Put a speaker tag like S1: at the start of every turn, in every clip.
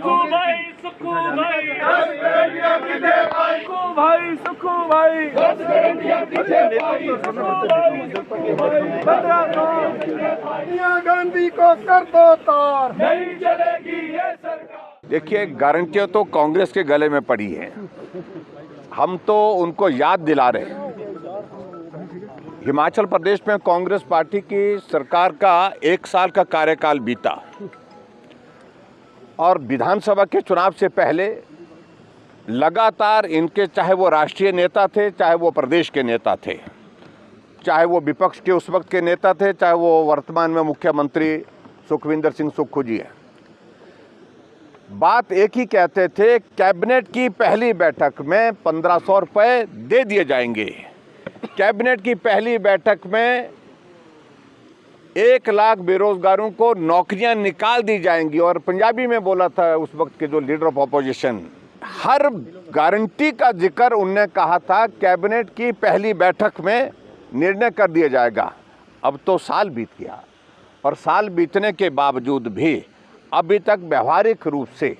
S1: सुखू भाई सुखू भाई सुखू भाई सुखू भाई
S2: सोनिया गांधी को कर दो तार,
S1: नहीं चलेगी ये सरकार।
S3: देखिए, गारंटियां तो कांग्रेस के गले में पड़ी हैं। हम तो उनको याद दिला रहे हैं। हिमाचल प्रदेश में कांग्रेस पार्टी की सरकार का 1 साल का कार्यकाल बीता और विधानसभा के चुनाव से पहले लगातार इनके, चाहे वो राष्ट्रीय नेता थे, चाहे वो प्रदेश के नेता थे, चाहे वो विपक्ष के उस वक्त के नेता थे, चाहे वो वर्तमान में मुख्यमंत्री सुखविंदर सिंह सुक्खू जी हैं, बात एक ही कहते थे, कैबिनेट की पहली बैठक में 1500 रुपये दे दिए जाएंगे। कैबिनेट की पहली बैठक में 1 लाख बेरोजगारों को नौकरियां निकाल दी जाएंगी। और पंजाबी में बोला था उस वक्त के जो leader of opposition, her guarantee का जिक्र उनने कहा था कैबिनेट की पहली बैठक में निर्णय कर दिया जाएगा। अब तो साल बीत गया और साल बीतने के बावजूद भी अभी तक व्यवहारिक रूप से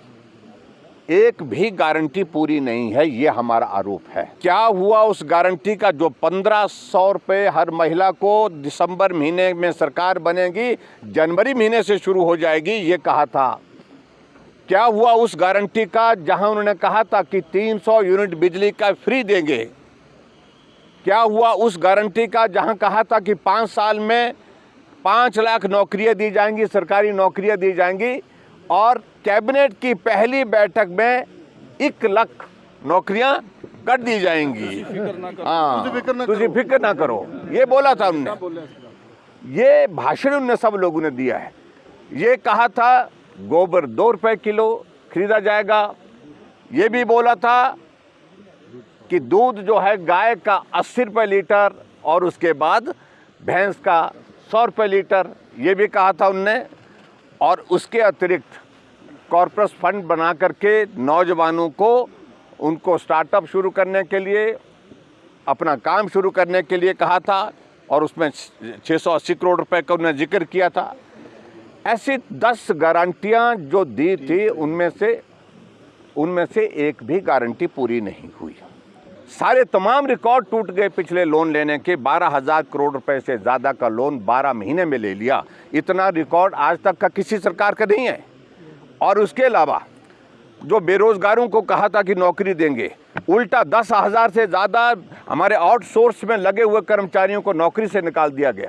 S3: एक भी गारंटी पूरी नहीं है, ये हमारा आरोप है। क्या हुआ उस गारंटी का जो 1500 रुपये हर महिला को दिसंबर महीने में सरकार बनेगी, जनवरी महीने से शुरू हो जाएगी, ये कहा था। क्या हुआ उस गारंटी का जहां उन्होंने कहा था कि 300 यूनिट बिजली का फ्री देंगे? क्या हुआ उस गारंटी का जहां कहा था कि 5 साल में 5 लाख नौकरियां दी जाएंगी, सरकारी नौकरियां दी जाएंगी? और कैबिनेट की पहली बैठक में 1 लाख नौकरियां कर दी जाएंगी। हाँ, तुझे फिक्र ना करो, ये बोला था उन्होंने। ये भाषण उन्होंने सब लोगों ने दिया है। ये कहा था गोबर 2 रुपए किलो खरीदा जाएगा। ये भी बोला था कि दूध जो है गाय का 80 रुपये लीटर और उसके बाद भैंस का 100 रुपये लीटर, ये भी कहा था उनने। और उसके अतिरिक्त कॉर्पोरेट फंड बना करके नौजवानों को, उनको स्टार्टअप शुरू करने के लिए, अपना काम शुरू करने के लिए कहा था और उसमें 680 करोड़ रुपए का उन्होंने जिक्र किया था। ऐसी 10 गारंटियां जो दी थी, उनमें से एक भी गारंटी पूरी नहीं हुई। सारे तमाम रिकॉर्ड टूट गए। पिछले लोन लेने के 12,000 करोड़ रुपए से ज़्यादा का लोन 12 महीने में ले लिया। इतना रिकॉर्ड आज तक का किसी सरकार का नहीं है। और उसके अलावा जो बेरोजगारों को कहा था कि नौकरी देंगे, उल्टा 10,000 से ज़्यादा हमारे आउटसोर्स में लगे हुए कर्मचारियों को नौकरी से निकाल दिया गया।